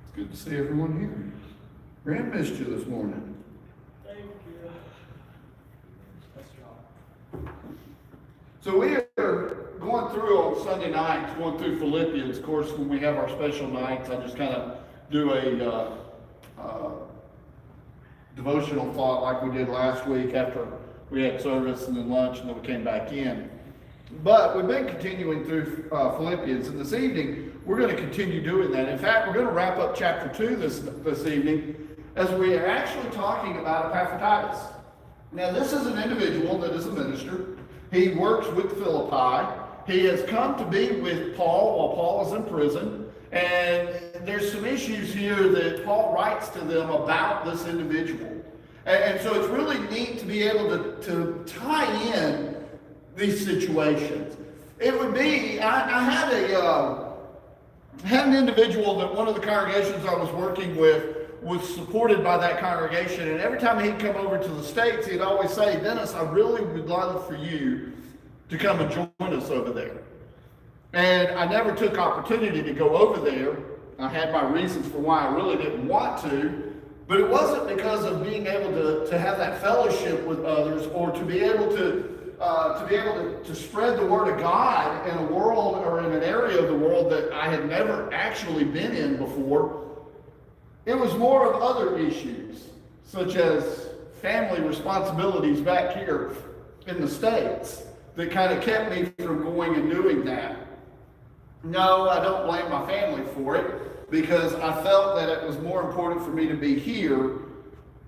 It's good to see everyone here. Graham missed you this morning. Thank you. That's right. So we are going through on Sunday nights, going through Philippians. Of course, when we have our special nights, I just kind of do a devotional thought like we did last week after we had service and then lunch and then we came back in. But we've been continuing through Philippians, and this evening we're going to continue doing that. In fact, we're going to wrap up chapter 2 this evening as we are actually talking about Epaphroditus. Now, this is an individual that is a minister. He works with Philippi. He has come to be with Paul while Paul is in prison. And there's some issues here that Paul writes to them about this individual. And so it's really neat to be able to tie in these situations. It would be, I had an individual that one of the congregations I was working with was supported by that congregation, and every time he'd come over to the States, he'd always say, "Dennis, I really would love for you to come and join us over there." And I never took opportunity to go over there. I had my reasons for why I really didn't want to, but it wasn't because of being able to have that fellowship with others or to be able to spread the word of God in a world or in an area of the world that I had never actually been in before. It was more of other issues, such as family responsibilities back here in the States, that kind of kept me from going and doing that. No, I don't blame my family for it, because I felt that it was more important for me to be here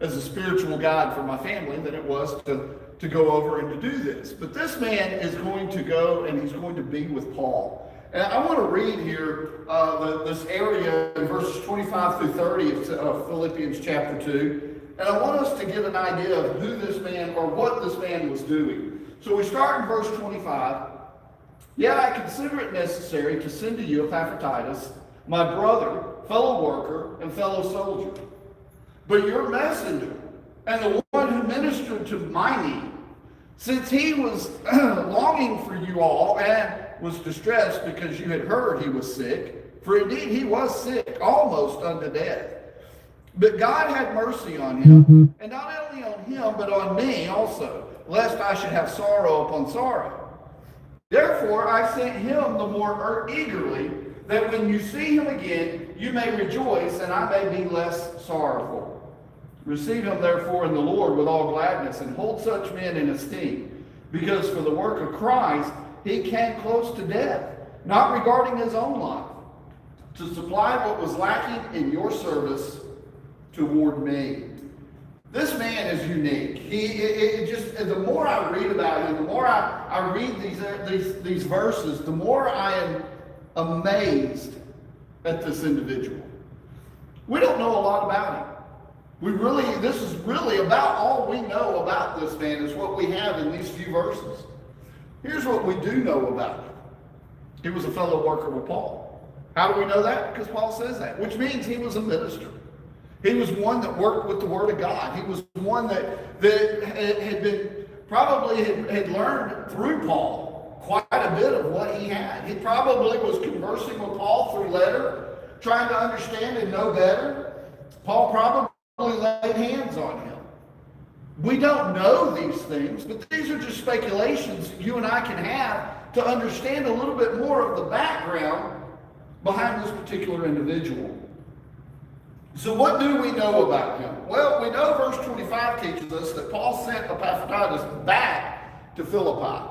as a spiritual guide for my family than it was to go over and to do this. But this man is going to go and he's going to be with Paul. And I want to read here this area in verses 25 through 30 of Philippians chapter 2. And I want us to get an idea of who this man or what this man was doing. So we start in verse 25. "Yet I consider it necessary to send to you Epaphroditus, my brother, fellow worker, and fellow soldier, but your messenger, and the one who ministered to my need, since he was longing for you all and was distressed because you had heard he was sick, for indeed he was sick, almost unto death. But God had mercy on him, and not only on him, but on me also, lest I should have sorrow upon sorrow. Therefore I sent him the more eagerly, that when you see him again, you may rejoice, and I may be less sorrowful. Receive him therefore in the Lord with all gladness, and hold such men in esteem, because for the work of Christ he came close to death, not regarding his own life, to supply what was lacking in your service toward me." This man is unique. The more I read about him, the more I read these verses, the more I am amazed at this individual. We don't know a lot about him. This is really about all we know about this man is what we have in these few verses. Here's what we do know about him. He was a fellow worker with Paul. How do we know that? Because Paul says that, which means he was a minister. He was one that worked with the Word of God. He was one that had learned through Paul quite a bit of what he had. He probably was conversing with Paul through letter, trying to understand and know better. Paul probably laid hands on him. We don't know these things, but these are just speculations you and I can have to understand a little bit more of the background behind this particular individual. So what do we know about him? Well, we know verse 25 teaches us that Paul sent Epaphroditus back to Philippi.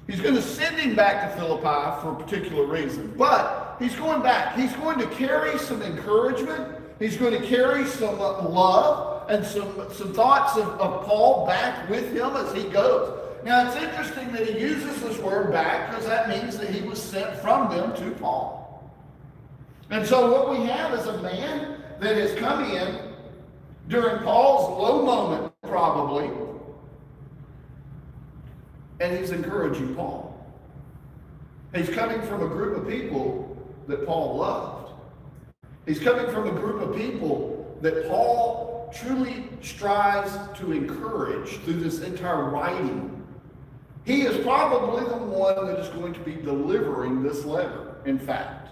He's going to send him back to Philippi for a particular reason, but he's going back. He's going to carry some encouragement. He's going to carry some love and some thoughts of Paul back with him as he goes. Now, it's interesting that he uses this word back because that means that he was sent from them to Paul. And so what we have is a man that has come in during Paul's low moment, probably, and he's encouraging Paul. He's coming from a group of people that Paul loved. He's coming from a group of people that Paul truly strives to encourage through this entire writing. He is probably the one that is going to be delivering this letter, in fact.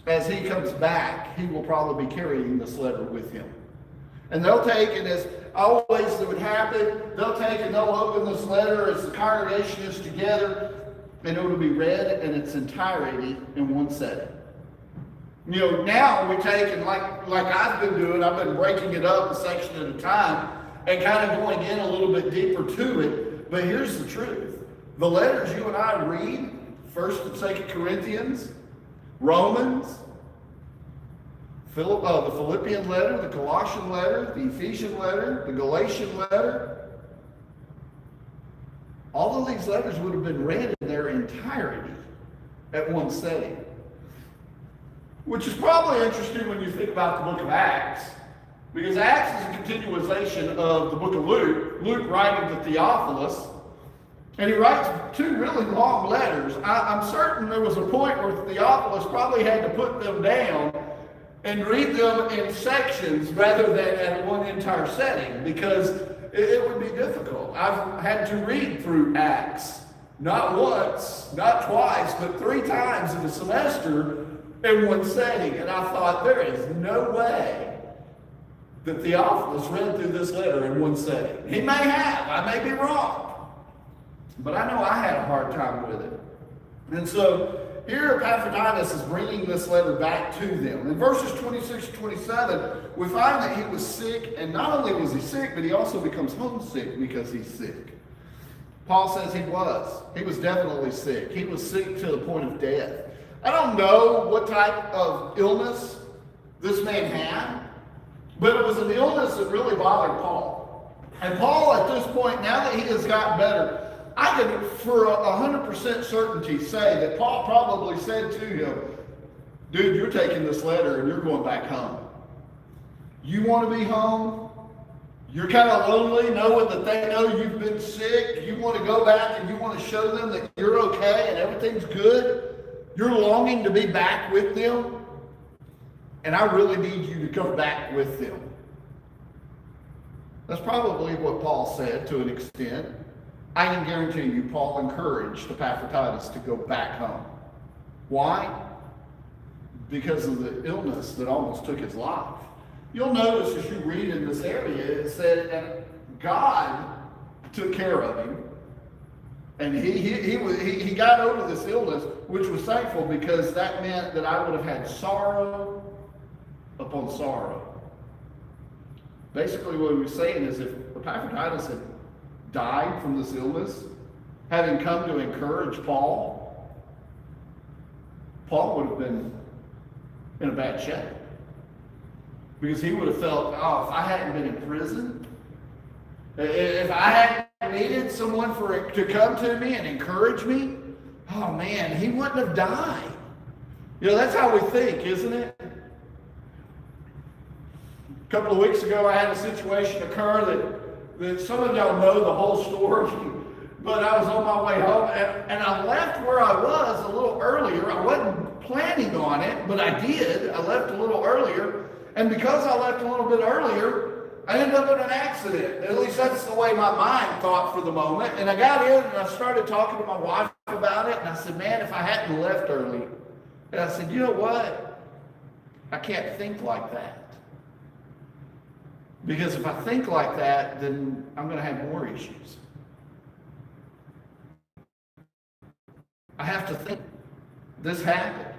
as he comes back, he will probably be carrying this letter with him. And they'll take, and as always that would happen, they'll take and they'll open this letter as the congregation is together, and it will be read in its entirety in one setting. You know, now we take, and like I've been doing, I've been breaking it up a section at a time and kind of going in a little bit deeper to it. But here's the truth. The letters you and I read, 1st and 2nd Corinthians, Romans, the Philippian letter, the Colossian letter, the Ephesian letter, the Galatian letter, all of these letters would have been read in their entirety at one setting. Which is probably interesting when you think about the book of Acts, because Acts is a continuation of the book of Luke, Luke writing to Theophilus, and he writes 2 really long letters. I'm certain there was a point where Theophilus probably had to put them down and read them in sections rather than at one entire setting, because it would be difficult. I've had to read through Acts, not once, not twice, but 3 times in a semester in one setting. And I thought, there is no way that Theophilus read through this letter in one setting. He may have, I may be wrong, but I know I had a hard time with it. And so here Epaphroditus is bringing this letter back to them. In verses 26 to 27, we find that he was sick, and not only was he sick, but he also becomes homesick because he's sick. Paul says he was. He was definitely sick. He was sick to the point of death. I don't know what type of illness this man had, but it was an illness that really bothered Paul. And Paul, at this point, now that he has gotten better, I can, for 100% certainty, say that Paul probably said to him, dude, you're taking this letter and you're going back home. You want to be home? You're kind of lonely, knowing that they know you've been sick. You want to go back and you want to show them that you're okay and everything's good. You're longing to be back with them. And I really need you to come back with them. That's probably what Paul said to an extent. I can guarantee you Paul encouraged Epaphroditus to go back home. Why? Because of the illness that almost took his life. You'll notice as you read in this area, it said that God took care of him. And he got over this illness, which was thankful, because that meant that I would have had sorrow upon sorrow. Basically what he was saying is, if Epaphroditus had died from this illness, having come to encourage Paul, Paul would have been in a bad shape. Because he would have felt, oh, if I hadn't been in prison, if I hadn't needed someone to come to me and encourage me, oh man, he wouldn't have died. You know, that's how we think, isn't it? A couple of weeks ago, I had a situation occur that some of y'all know the whole story, but I was on my way home, and I left where I was a little earlier. I wasn't planning on it, but I did. I left a little earlier, and because I left a little bit earlier, I ended up in an accident. At least that's the way my mind thought for the moment. And I got in and I started talking to my wife about it, and I said, man, if I hadn't left early. And I said, you know what? I can't think like that. Because if I think like that, then I'm going to have more issues. I have to think, this happened.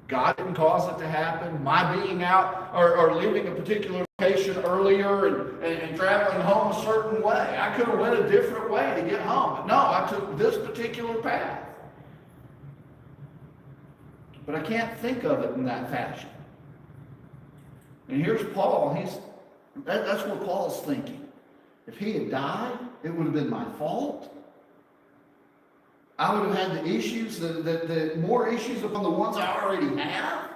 God didn't cause it to happen. My being out or leaving a particular location earlier and traveling home a certain way. I could have went a different way to get home. But no, I took this particular path. But I can't think of it in that fashion. And here's Paul. That's what Paul's thinking. If he had died, it would have been my fault. I would have had the issues, the more issues upon the ones I already have.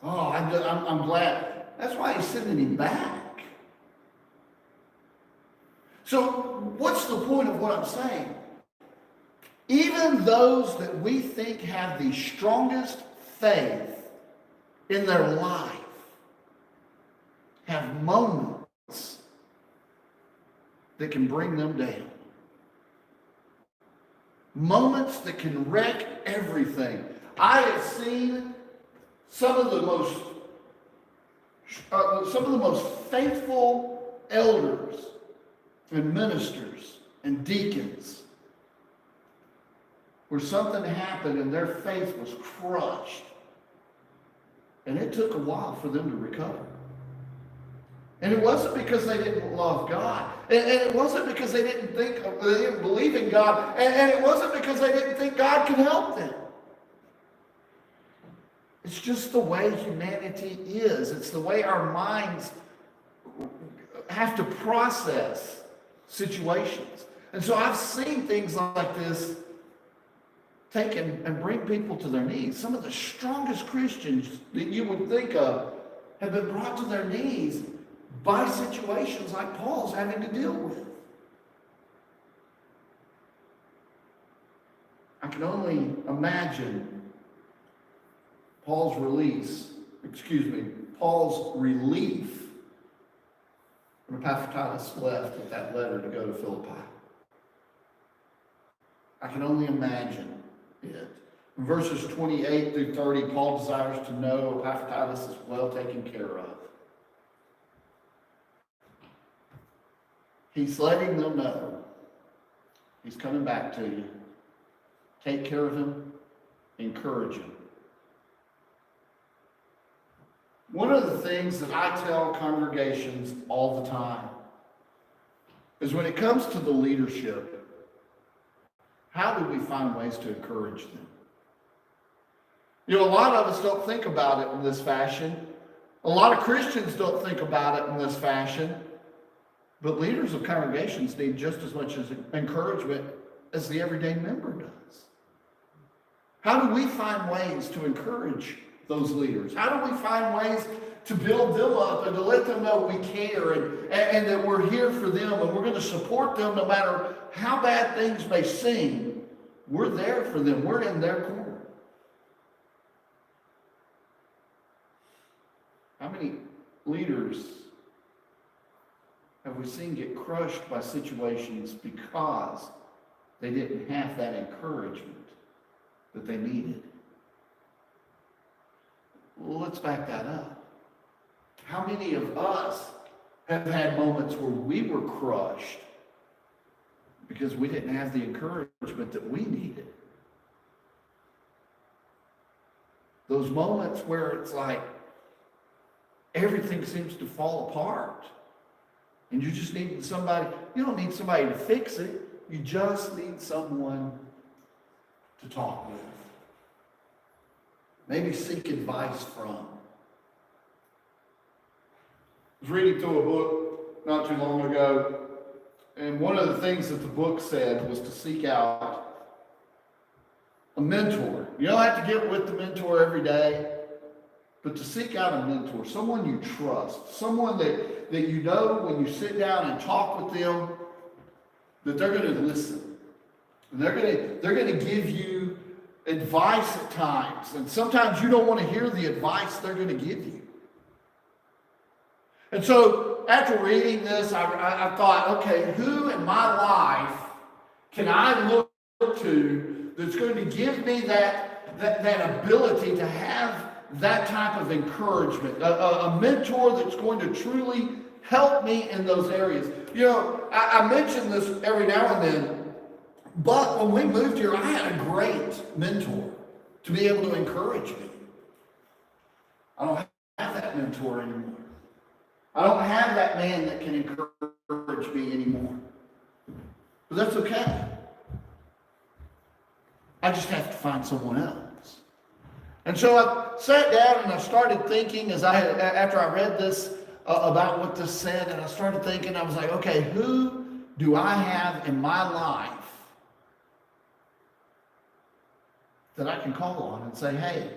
Oh, I'm glad. That's why he's sending him back. So what's the point of what I'm saying? Even those that we think have the strongest faith in their life have moments that can bring them down. Moments that can wreck everything. I have seen some of the most faithful elders and ministers and deacons where something happened and their faith was crushed. And it took a while for them to recover. And it wasn't because they didn't love God. And it wasn't because they didn't believe in God. And it wasn't because they didn't think God could help them. It's just the way humanity is. It's the way our minds have to process situations. And so I've seen things like this take and bring people to their knees. Some of the strongest Christians that you would think of have been brought to their knees by situations like Paul's having to deal with. I can only imagine Paul's relief when Epaphroditus left with that letter to go to Philippi. I can only imagine it. In verses 28 through 30, Paul desires to know Epaphroditus is well taken care of. He's letting them know he's coming back to you. Take care of him. Encourage him. One of the things that I tell congregations all the time is when it comes to the leadership, how do we find ways to encourage them? You know, a lot of us don't think about it in this fashion. A lot of Christians don't think about it in this fashion. But leaders of congregations need just as much as encouragement as the everyday member does. How do we find ways to encourage those leaders? How do we find ways to build them up and to let them know we care and that we're here for them and we're going to support them no matter how bad things may seem? We're there for them. We're in their corner. How many leaders have we seen get crushed by situations because they didn't have that encouragement that they needed? Well, let's back that up. How many of us have had moments where we were crushed because we didn't have the encouragement that we needed? Those moments where it's like everything seems to fall apart. And you just need somebody, you don't need somebody to fix it. You just need someone to talk with. Maybe seek advice from. I was reading through a book not too long ago, and one of the things that the book said was to seek out a mentor. You don't have to get with the mentor every day, but to seek out a mentor, someone you trust, someone that you know when you sit down and talk with them, that they're going to listen. And they're going to give you advice at times. And sometimes you don't want to hear the advice they're going to give you. And so after reading this, I thought, okay, who in my life can I look to that's going to give me that ability to have that type of encouragement, a mentor that's going to truly help me in those areas. You know, I mention this every now and then, but when we moved here, I had a great mentor to be able to encourage me. I don't have that mentor anymore. I don't have that man that can encourage me anymore. But that's okay. I just have to find someone else. And so I sat down and I started thinking after I read this about what this said, and I started thinking, I was like, okay, who do I have in my life that I can call on and say, hey,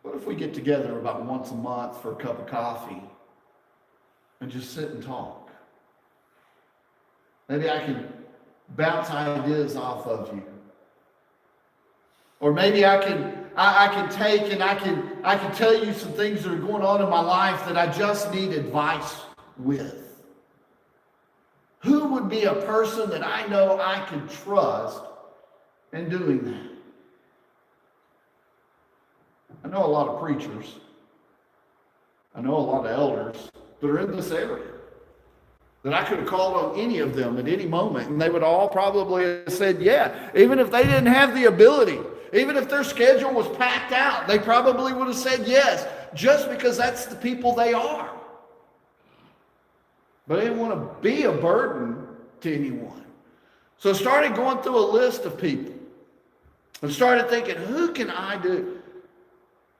what if we get together about once a month for a cup of coffee and just sit and talk? Maybe I can bounce ideas off of you. Or maybe I can take and I can tell you some things that are going on in my life that I just need advice with. Who would be a person that I know I can trust in doing that? I know a lot of preachers. I know a lot of elders that are in this area. That I could have called on any of them at any moment, and they would all probably have said, yeah. Even if they didn't have the ability, even if their schedule was packed out, they probably would have said yes, just because that's the people they are. But I didn't want to be a burden to anyone. So I started going through a list of people and started thinking, who can I do?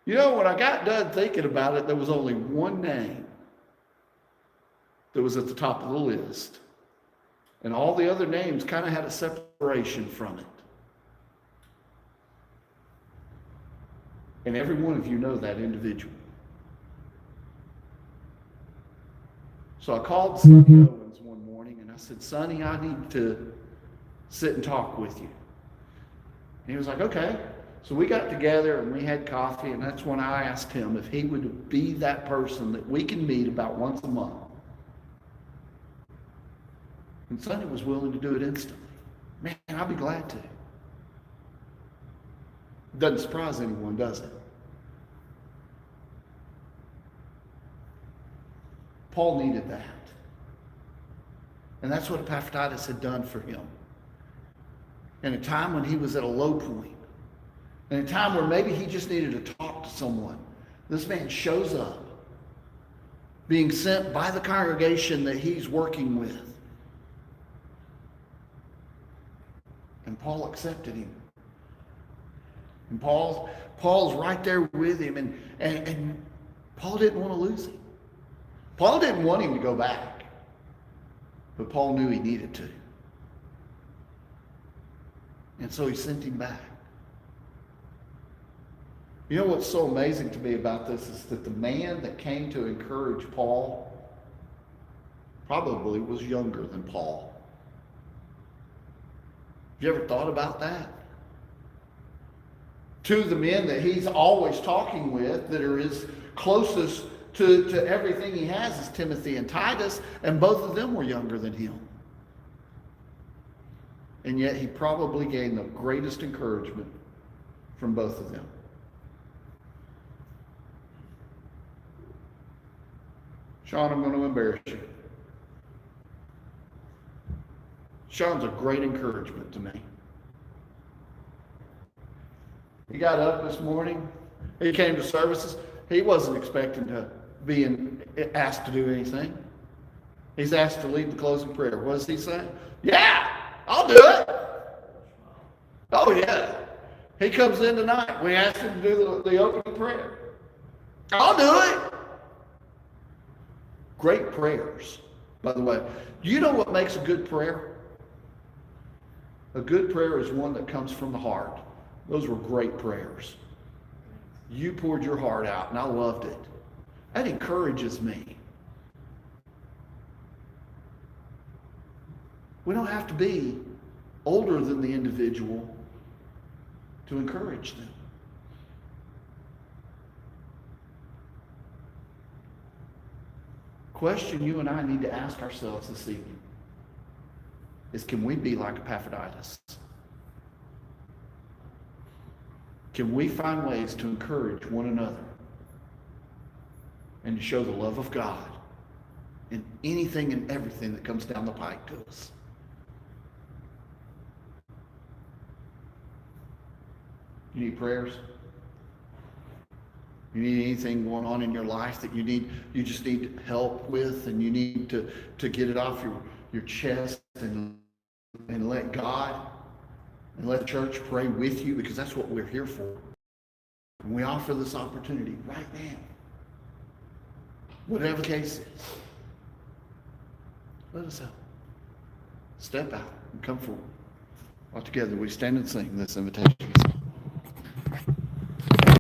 You know, when I got done thinking about it, there was only one name that was at the top of the list. And all the other names kind of had a separation from it. And every one of you know that individual. So I called Sonny Owens one morning and I said, Sonny, I need to sit and talk with you. And he was like, okay. So we got together and we had coffee, and that's when I asked him if he would be that person that we can meet about once a month. And Sonny was willing to do it instantly. Man, I'll be glad to. Doesn't surprise anyone, does it? Paul needed that. And that's what Epaphroditus had done for him. In a time when he was at a low point, in a time where maybe he just needed to talk to someone, this man shows up, being sent by the congregation that he's working with. And Paul accepted him. And Paul's right there with him, and Paul didn't want to lose him. Paul didn't want him to go back, but Paul knew he needed to. And so he sent him back. You know what's so amazing to me about this is that the man that came to encourage Paul probably was younger than Paul. Have you ever thought about that? Two of the men that he's always talking with that are his closest to everything he has is Timothy and Titus, and both of them were younger than him. And yet he probably gained the greatest encouragement from both of them. Sean, I'm going to embarrass you. Sean's a great encouragement to me. He got up this morning. He came to services. He wasn't expecting to be asked to do anything. He's asked to lead the closing prayer. What does he say? Yeah, I'll do it. Oh, yeah. He comes in tonight. We asked him to do the opening prayer. I'll do it. Great prayers, by the way. Do you know what makes a good prayer? A good prayer is one that comes from the heart. Those were great prayers. You poured your heart out, and I loved it. That encourages me. We don't have to be older than the individual to encourage them. Question you and I need to ask ourselves this evening is, can we be like Epaphroditus? Can we find ways to encourage one another and to show the love of God in anything and everything that comes down the pike to us? You need prayers? You need anything going on in your life that you just need help with, and you need to get it off your chest and let God and let the church pray with you, because that's what we're here for. And we offer this opportunity right now. Whatever the case is, let us help. Step out and come forward. All together we stand and sing this invitation.